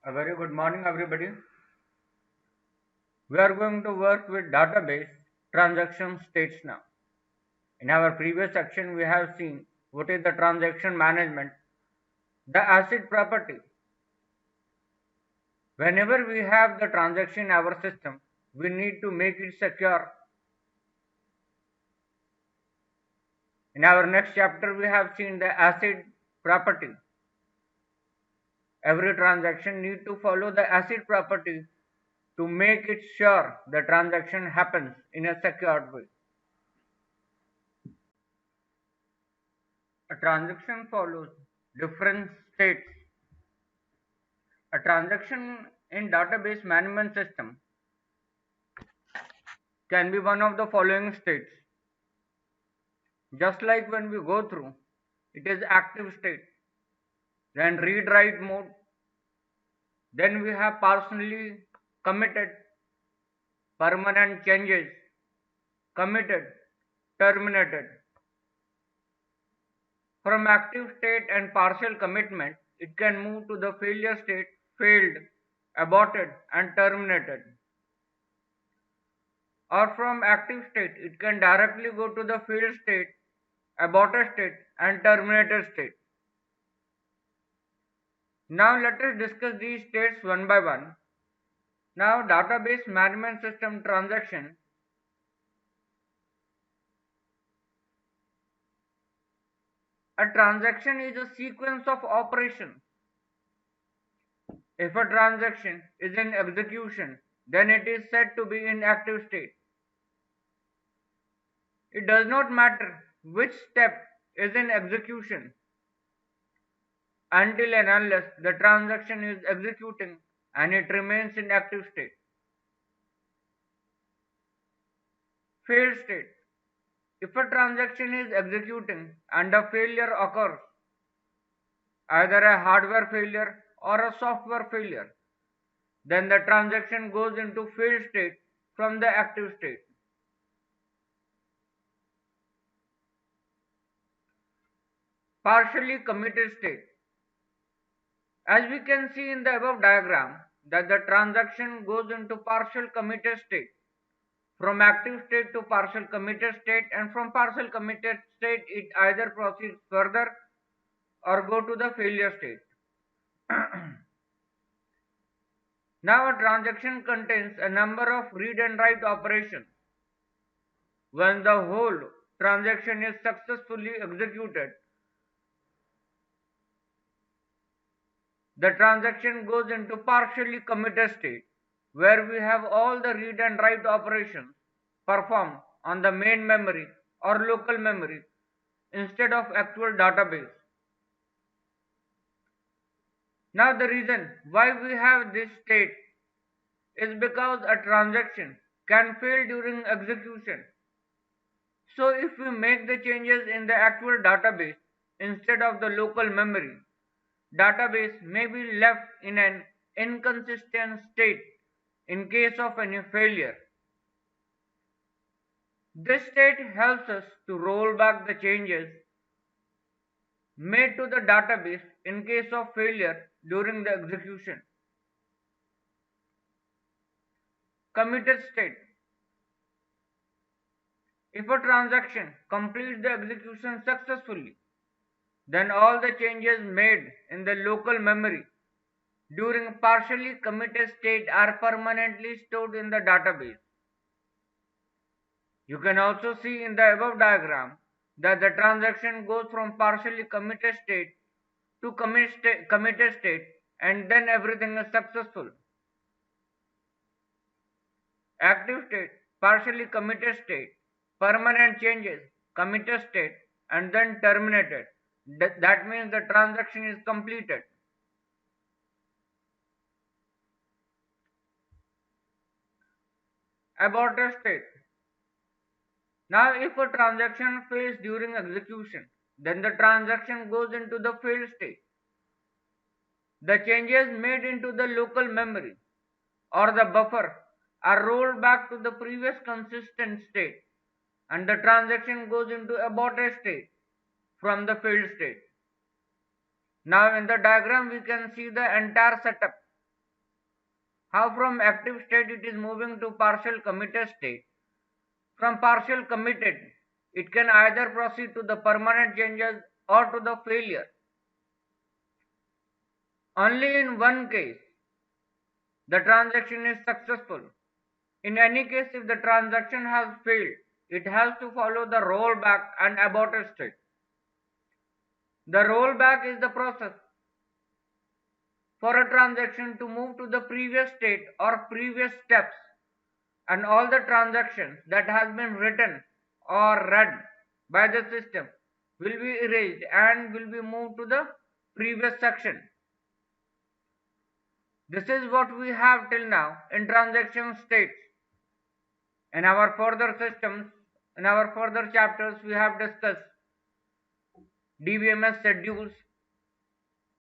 A very good morning, everybody. We are going to work with database transaction states now. In our previous section, we have seen what is the transaction management, the ACID property. Whenever we have the transaction in our system, we need to make it secure. In our next chapter, we have seen the ACID property. Every transaction need to follow the ACID property to make it sure the transaction happens in a secured way. A transaction follows different states. A transaction in database management system can be one of the following states. Just like when we go through, it is active state, then read write mode, then we have partially committed, permanent changes, committed, terminated. From active state and partial commitment, it can move to the failure state, failed, aborted, and terminated. Or from active state, it can directly go to the failed state, aborted state, and terminated state. Now let us discuss these states one by one. Now database management system transaction. A transaction is a sequence of operations. If a transaction is in execution, then it is said to be in active state. It does not matter which step is in execution until and unless the transaction is executing and it remains in active state. Failed state. If a transaction is executing and a failure occurs, either a hardware failure or a software failure, then the transaction goes into failed state from the active state. Partially committed state. As we can see in the above diagram, that the transaction goes into partial committed state, from active state to partial committed state, and from partial committed state it either proceeds further or go to the failure state. Now a transaction contains a number of read and write operations. When the whole transaction is successfully executed, the transaction goes into partially committed state, where we have all the read and write operations performed on the main memory or local memory instead of actual database. Now the reason why we have this state is because a transaction can fail during execution. So if we make the changes in the actual database instead of the local memory, database may be left in an inconsistent state in case of any failure. This state helps us to roll back the changes made to the database in case of failure during the execution. Committed state. If a transaction completes the execution successfully, then all the changes made in the local memory during partially committed state are permanently stored in the database. You can also see in the above diagram that the transaction goes from partially committed state to committed state, and then everything is successful. Active state, partially committed state, permanent changes, committed state, and then terminated. That means the transaction is completed. Aborted state. Now if a transaction fails during execution, then the transaction goes into the failed state. The changes made into the local memory or the buffer are rolled back to the previous consistent state, and the transaction goes into aborted state from the failed state. Now in the diagram we can see the entire setup. how from active state it is moving to partial committed state. From partial committed, it can either proceed to the permanent changes or to the failure. Only in one case, the transaction is successful. In any case, if the transaction has failed, it has to follow the rollback and aborted state. The rollback is the process for a transaction to move to the previous state or previous steps, and all the transactions that has been written or read by the system will be erased and will be moved to the previous section. This is what we have till now in transaction states. In our further systems, in our further chapters, we have discussed DBMS schedules,